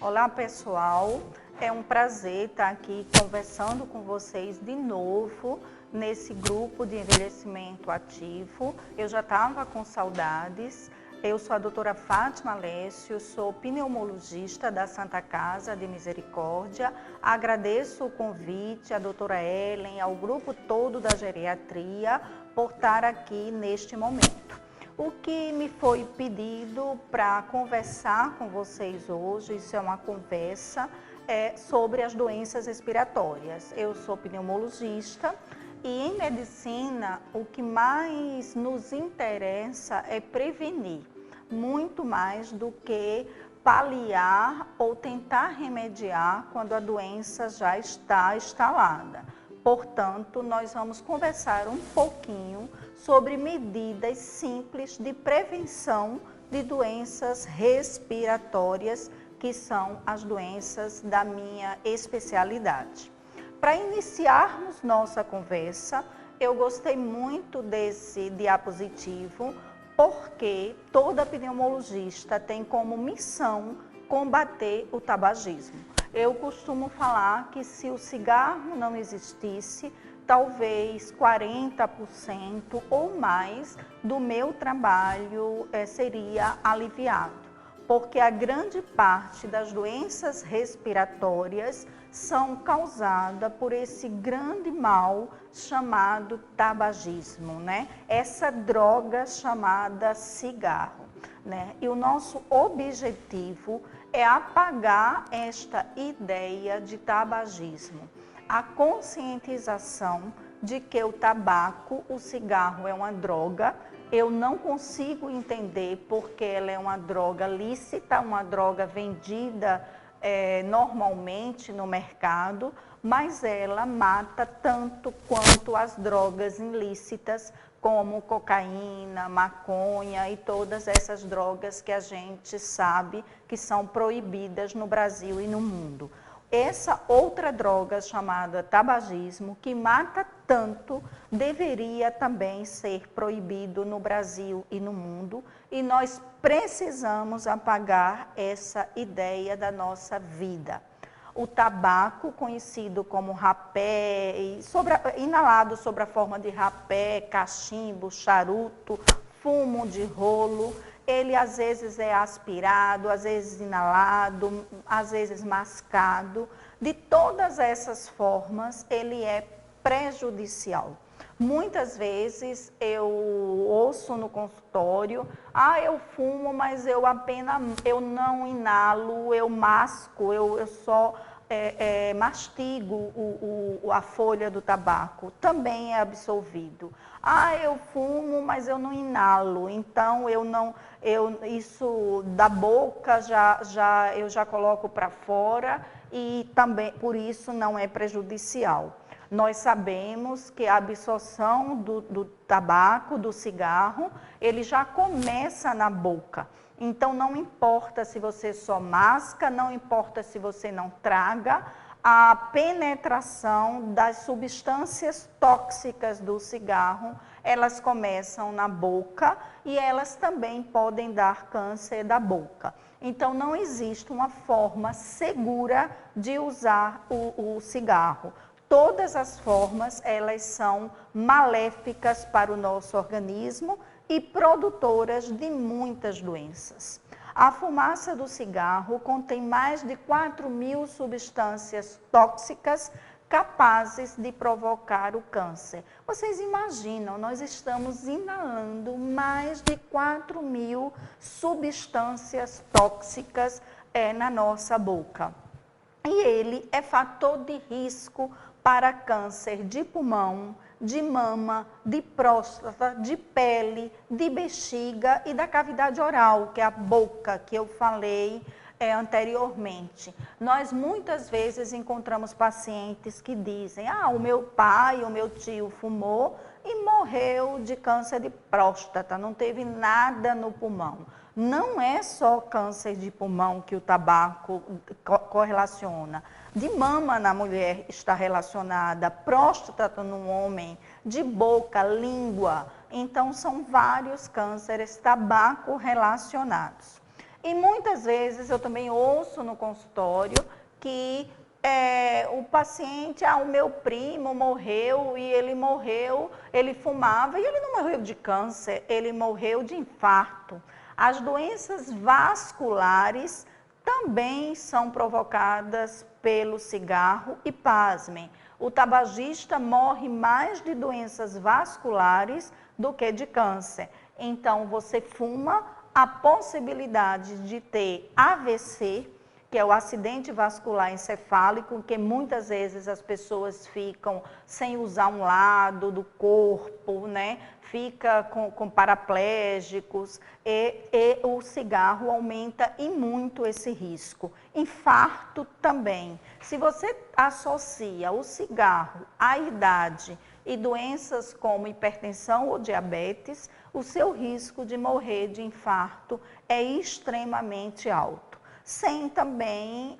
Olá, pessoal. É um prazer estar aqui conversando com vocês de novo nesse grupo de envelhecimento ativo. Eu já estava com saudades. Eu sou a doutora Fátima Lécio, sou pneumologista da Santa Casa de Misericórdia. Agradeço o convite à doutora Ellen, ao grupo todo da geriatria, por estar aqui neste momento. O que me foi pedido para conversar com vocês hoje, isso é uma conversa, sobre as doenças respiratórias. Eu sou pneumologista e em medicina o que mais nos interessa é prevenir, muito mais do que paliar ou tentar remediar quando a doença já está instalada. Portanto, nós vamos conversar um pouquinho sobre medidas simples de prevenção de doenças respiratórias, que são as doenças da minha especialidade. Para iniciarmos nossa conversa, eu gostei muito desse diapositivo, porque toda pneumologista tem como missão combater o tabagismo. Eu costumo falar que se o cigarro não existisse, talvez 40% ou mais do meu trabalho seria aliviado, porque a grande parte das doenças respiratórias são causadas por esse grande mal chamado tabagismo, né? Essa droga chamada cigarro, né? E o nosso objetivo é apagar esta ideia de tabagismo. A conscientização de que o tabaco, o cigarro é uma droga. Eu não consigo entender porque ela é uma droga lícita, uma droga vendida normalmente no mercado, mas ela mata tanto quanto as drogas ilícitas, como cocaína, maconha e todas essas drogas que a gente sabe que são proibidas no Brasil e no mundo. Essa outra droga chamada tabagismo, que mata tanto, deveria também ser proibido no Brasil e no mundo, e nós precisamos apagar essa ideia da nossa vida. O tabaco, conhecido como rapé, inalado sob a forma de rapé, cachimbo, charuto, fumo de rolo, ele às vezes é aspirado, às vezes inalado, às vezes mascado. De todas essas formas, ele é prejudicial. Muitas vezes eu ouço no consultório, eu fumo, mas eu não inalo, eu masco, eu só mastigo a folha do tabaco, também é absolvido. Eu fumo, mas eu não inalo, então isso da boca eu já coloco para fora e também por isso não é prejudicial. Nós sabemos que a absorção do tabaco, do cigarro, ele já começa na boca. Então, não importa se você só masca, não importa se você não traga, a penetração das substâncias tóxicas do cigarro, elas começam na boca e elas também podem dar câncer da boca. Então, não existe uma forma segura de usar o cigarro. Todas as formas, elas são maléficas para o nosso organismo e produtoras de muitas doenças. A fumaça do cigarro contém mais de 4.000 substâncias tóxicas capazes de provocar o câncer. Vocês imaginam, nós estamos inalando mais de 4.000 substâncias tóxicas na nossa boca. E ele é fator de risco para câncer de pulmão, de mama, de próstata, de pele, de bexiga e da cavidade oral, que é a boca que eu falei anteriormente. Nós muitas vezes encontramos pacientes que dizem, o meu pai, o meu tio fumou e morreu de câncer de próstata, não teve nada no pulmão. Não é só câncer de pulmão que o tabaco correlaciona. De mama na mulher está relacionada, próstata no homem, de boca, língua. Então, são vários cânceres tabaco relacionados. E muitas vezes eu também ouço no consultório que o paciente, o meu primo morreu e ele fumava e ele não morreu de câncer, ele morreu de infarto. As doenças vasculares também são provocadas pelo cigarro e, pasmem, o tabagista morre mais de doenças vasculares do que de câncer. Então, você fuma, a possibilidade de ter AVC, que é o acidente vascular encefálico, que muitas vezes as pessoas ficam sem usar um lado do corpo, né? Fica com paraplégicos, e o cigarro aumenta e muito esse risco. Infarto também. Se você associa o cigarro à idade e doenças como hipertensão ou diabetes, o seu risco de morrer de infarto é extremamente alto. Sem também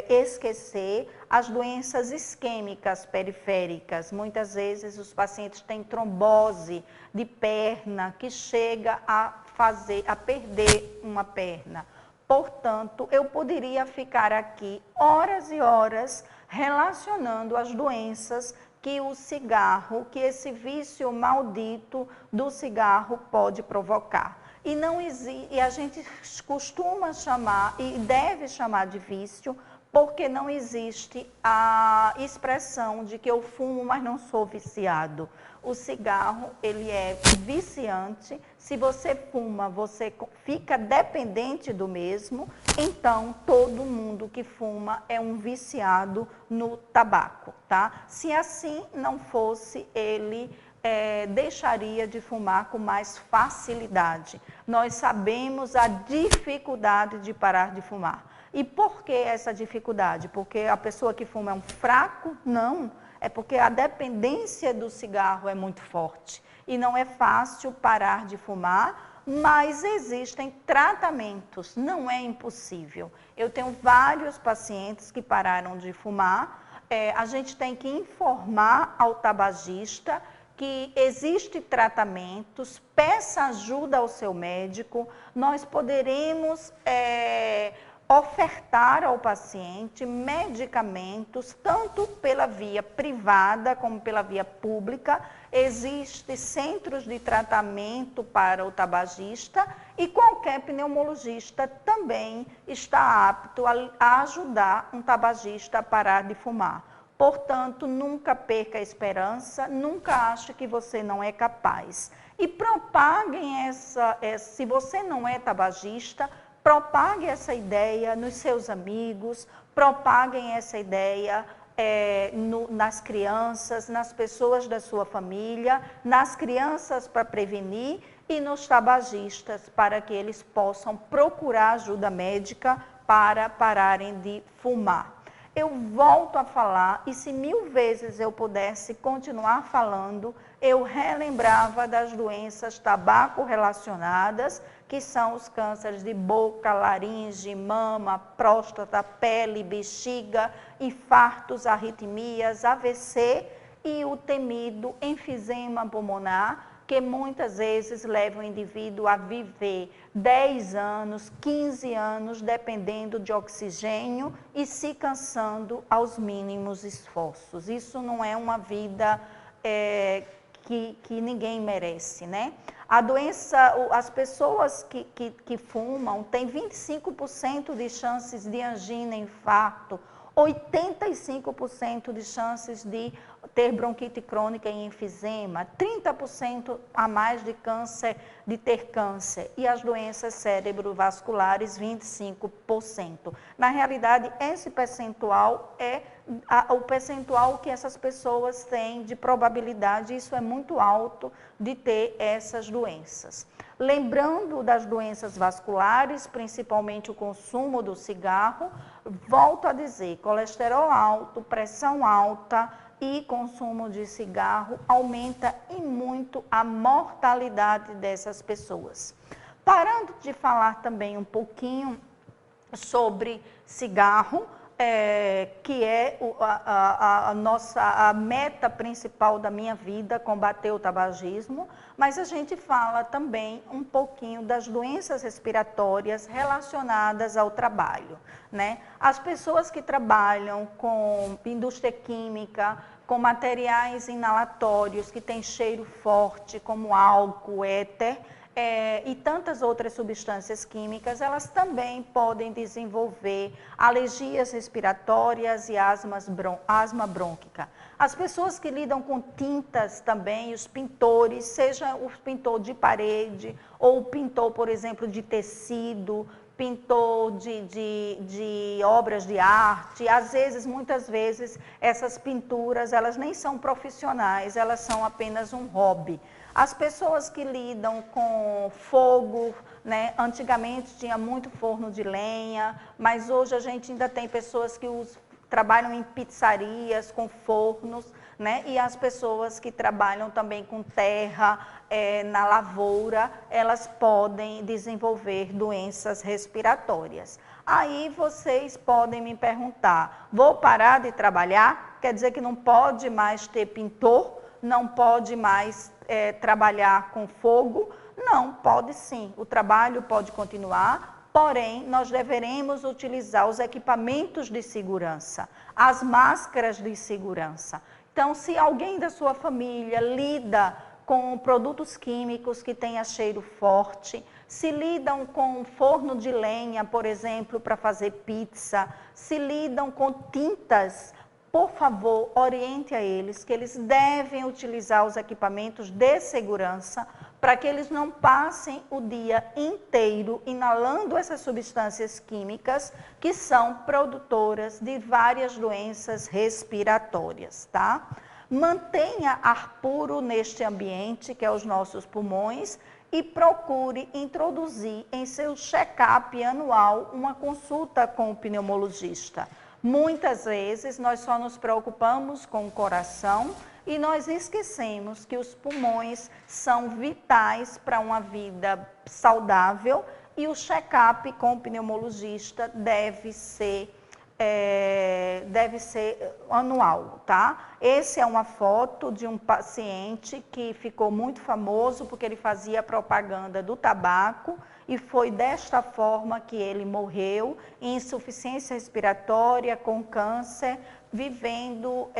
esquecer as doenças isquêmicas periféricas. Muitas vezes os pacientes têm trombose de perna que chega a perder uma perna. Portanto, eu poderia ficar aqui horas e horas relacionando as doenças que o cigarro, que esse vício maldito do cigarro pode provocar. E a gente costuma chamar, e deve chamar de vício, porque não existe a expressão de que eu fumo, mas não sou viciado. O cigarro, ele é viciante. Se você fuma, você fica dependente do mesmo. Então, todo mundo que fuma é um viciado no tabaco, tá? Se assim não fosse, ele deixaria de fumar com mais facilidade. Nós sabemos a dificuldade de parar de fumar. E por que essa dificuldade? Porque a pessoa que fuma é um fraco? Não. É porque a dependência do cigarro é muito forte. E não é fácil parar de fumar, mas existem tratamentos, não é impossível. Eu tenho vários pacientes que pararam de fumar. A gente tem que informar ao tabagista que existe tratamentos, peça ajuda ao seu médico, nós poderemos ofertar ao paciente medicamentos, tanto pela via privada como pela via pública. Existem centros de tratamento para o tabagista e qualquer pneumologista também está apto a ajudar um tabagista a parar de fumar. Portanto, nunca perca a esperança, nunca ache que você não é capaz. E propaguem se você não é tabagista, propague essa ideia nos seus amigos, propaguem essa ideia nas crianças, nas pessoas da sua família, nas crianças para prevenir e nos tabagistas para que eles possam procurar ajuda médica para pararem de fumar. Eu volto a falar, e se 1000 vezes eu pudesse continuar falando, eu relembrava das doenças tabaco-relacionadas, que são os cânceres de boca, laringe, mama, próstata, pele, bexiga, infartos, arritmias, AVC e o temido enfisema pulmonar, que muitas vezes leva o indivíduo a viver 10 anos, 15 anos, dependendo de oxigênio e se cansando aos mínimos esforços. Isso não é uma vida que ninguém merece, né? A doença, as pessoas que fumam têm 25% de chances de angina, infarto, 85% de chances de ter bronquite crônica e enfisema, 30% a mais de câncer, de ter câncer, e as doenças cerebrovasculares, 25%. Na realidade, esse percentual é o percentual que essas pessoas têm de probabilidade, isso é muito alto de ter essas doenças. Lembrando das doenças vasculares, principalmente o consumo do cigarro, volto a dizer, colesterol alto, pressão alta e consumo de cigarro aumenta e muito a mortalidade dessas pessoas. Parando de falar também um pouquinho sobre cigarro, que é a meta principal da minha vida, combater o tabagismo, mas a gente fala também um pouquinho das doenças respiratórias relacionadas ao trabalho, né? As pessoas que trabalham com indústria química, com materiais inalatórios que têm cheiro forte, como álcool, éter, e tantas outras substâncias químicas, elas também podem desenvolver alergias respiratórias e asma brônquica. As pessoas que lidam com tintas também, os pintores, seja o pintor de ou o pintor, por exemplo, de tecido, pintor de obras de arte, às vezes, muitas vezes, essas pinturas, elas nem são profissionais, elas são apenas um hobby. As pessoas que lidam com fogo, né? Antigamente tinha muito forno de lenha, mas hoje a gente ainda tem pessoas que trabalham em pizzarias com fornos, né? E as pessoas que trabalham também com terra, na lavoura, elas podem desenvolver doenças respiratórias. Aí vocês podem me perguntar, vou parar de trabalhar? Quer dizer que não pode mais ter pintor? Não pode mais trabalhar com fogo? Não, pode sim. O trabalho pode continuar, porém, nós deveremos utilizar os equipamentos de segurança, as máscaras de segurança. Então, se alguém da sua família lida com produtos químicos que tenham cheiro forte, se lidam com forno de lenha, por exemplo, para fazer pizza, se lidam com tintas, por favor, oriente a eles que eles devem utilizar os equipamentos de segurança para que eles não passem o dia inteiro inalando essas substâncias químicas que são produtoras de várias doenças respiratórias, tá? Mantenha ar puro neste ambiente, que é os nossos pulmões, e procure introduzir em seu check-up anual uma consulta com o pneumologista. Muitas vezes nós só nos preocupamos com o coração e nós esquecemos que os pulmões são vitais para uma vida saudável e o check-up com o pneumologista deve ser anual, tá? Essa é uma foto de um paciente que ficou muito famoso porque ele fazia propaganda do tabaco e foi desta forma que ele morreu, em insuficiência respiratória, com câncer, vivendo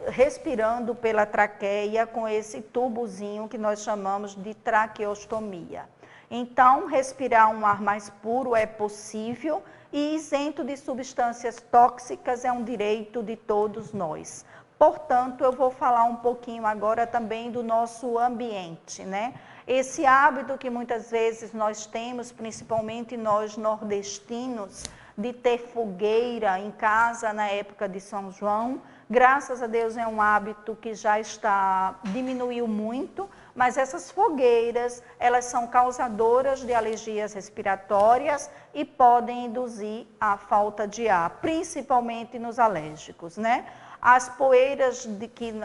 respirando pela traqueia com esse tubozinho que nós chamamos de traqueostomia. Então, respirar um ar mais puro é possível e isento de substâncias tóxicas é um direito de todos nós. Portanto, eu vou falar um pouquinho agora também do nosso ambiente, né? Esse hábito que muitas vezes nós temos, principalmente nós nordestinos, de ter fogueira em casa na época de São João, graças a Deus é um hábito que já diminuiu muito, mas essas fogueiras, elas são causadoras de alergias respiratórias e podem induzir a falta de ar, principalmente nos alérgicos, né? As poeiras,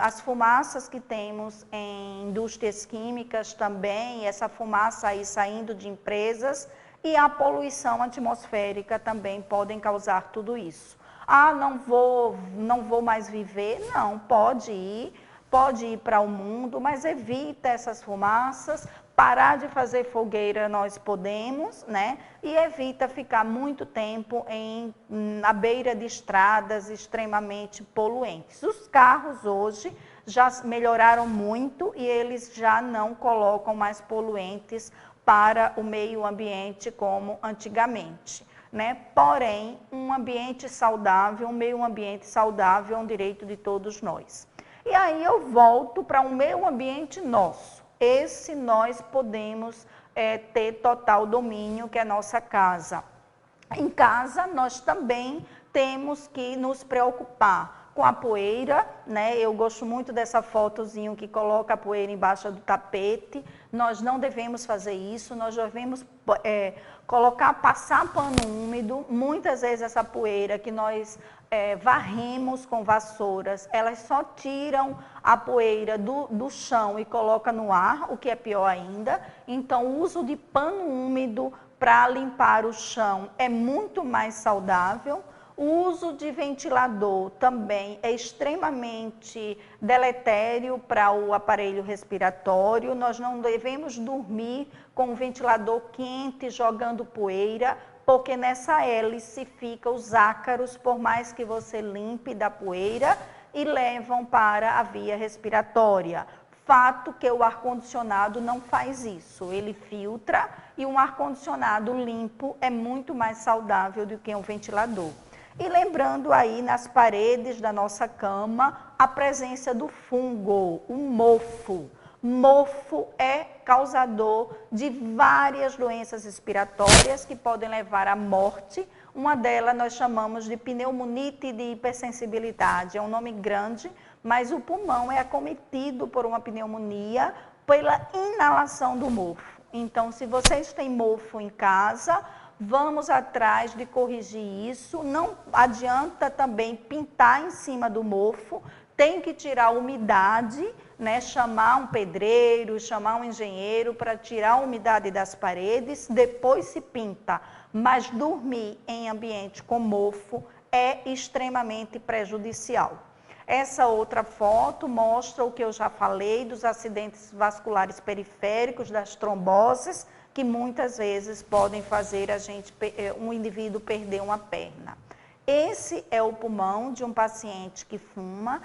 as fumaças que temos em indústrias químicas também, essa fumaça aí saindo de empresas e a poluição atmosférica também podem causar tudo isso. Ah, não vou mais viver. Não, pode ir para o mundo, mas evita essas fumaças, parar de fazer fogueira nós podemos, né? E evita ficar muito tempo na beira de estradas extremamente poluentes. Os carros hoje já melhoraram muito e eles já não colocam mais poluentes para o meio ambiente como antigamente, né? Porém, um ambiente saudável, um meio ambiente saudável é um direito de todos nós. E aí eu volto para um meio ambiente nosso. Esse nós podemos ter total domínio, que é a nossa casa. Em casa, nós também temos que nos preocupar com a poeira, né? Eu gosto muito dessa fotozinho que coloca a poeira embaixo do tapete. Nós não devemos fazer isso, nós devemos passar pano úmido. Muitas vezes essa poeira que nós varremos com vassouras, elas só tiram a poeira do chão e colocam no ar, o que é pior ainda. Então, o uso de pano úmido para limpar o chão é muito mais saudável. O uso de ventilador também é extremamente deletério para o aparelho respiratório. Nós não devemos dormir com o ventilador quente jogando poeira, porque nessa hélice ficam os ácaros, por mais que você limpe da poeira, e levam para a via respiratória. Fato que o ar-condicionado não faz isso, ele filtra e um ar-condicionado limpo é muito mais saudável do que um ventilador. E lembrando aí nas paredes da nossa cama a presença do fungo, o mofo. Mofo é causador de várias doenças respiratórias que podem levar à morte. Uma delas nós chamamos de pneumonite de hipersensibilidade, é um nome grande, mas o pulmão é acometido por uma pneumonia pela inalação do mofo. Então, se vocês têm mofo em casa, vamos atrás de corrigir isso. Não adianta também pintar em cima do mofo, tem que tirar a umidade, né? Chamar um pedreiro, chamar um engenheiro para tirar a umidade das paredes, depois se pinta. Mas dormir em ambiente com mofo é extremamente prejudicial. Essa outra foto mostra o que eu já falei dos acidentes vasculares periféricos, das tromboses, que muitas vezes podem fazer um indivíduo perder uma perna. Esse é o pulmão de um paciente que fuma.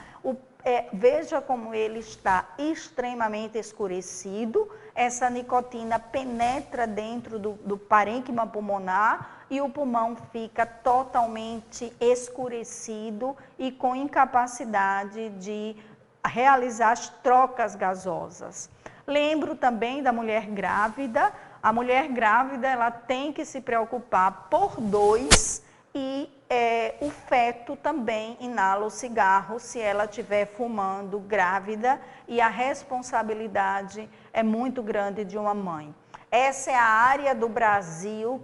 Veja como ele está extremamente escurecido. Essa nicotina penetra dentro do parênquima pulmonar e o pulmão fica totalmente escurecido e com incapacidade de realizar as trocas gasosas. Lembro também da mulher grávida. A mulher grávida ela tem que se preocupar por dois e o feto também inala o cigarro se ela estiver fumando grávida e a responsabilidade é muito grande de uma mãe. Essa é a área do Brasil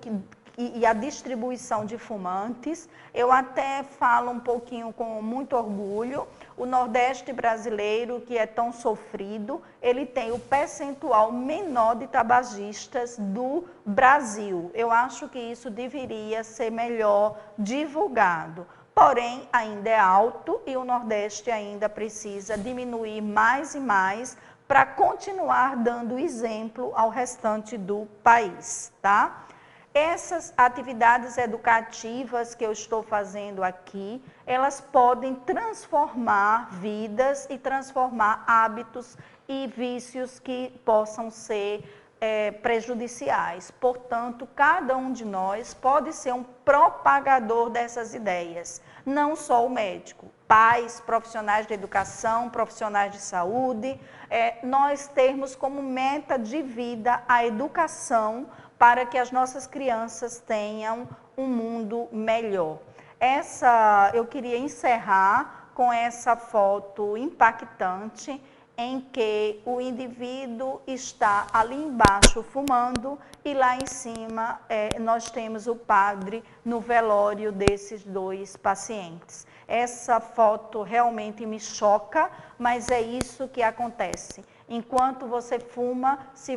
e a distribuição de fumantes. Eu até falo um pouquinho com muito orgulho. O Nordeste brasileiro, que é tão sofrido, ele tem o percentual menor de tabagistas do Brasil. Eu acho que isso deveria ser melhor divulgado. Porém, ainda é alto e o Nordeste ainda precisa diminuir mais e mais para continuar dando exemplo ao restante do país, tá? Essas atividades educativas que eu estou fazendo aqui, elas podem transformar vidas e transformar hábitos e vícios que possam ser prejudiciais. Portanto, cada um de nós pode ser um propagador dessas ideias, não só o médico. Pais, profissionais de educação, profissionais de saúde, nós termos como meta de vida a educação para que as nossas crianças tenham um mundo melhor. Eu queria encerrar com essa foto impactante em que o indivíduo está ali embaixo fumando e lá em cima nós temos o padre no velório desses dois pacientes. Essa foto realmente me choca, mas é isso que acontece. Enquanto você fuma, se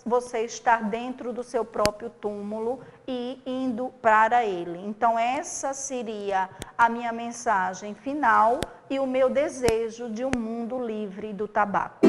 você está dentro do seu próprio túmulo e indo para ele. Então, essa seria a minha mensagem final e o meu desejo de um mundo livre do tabaco.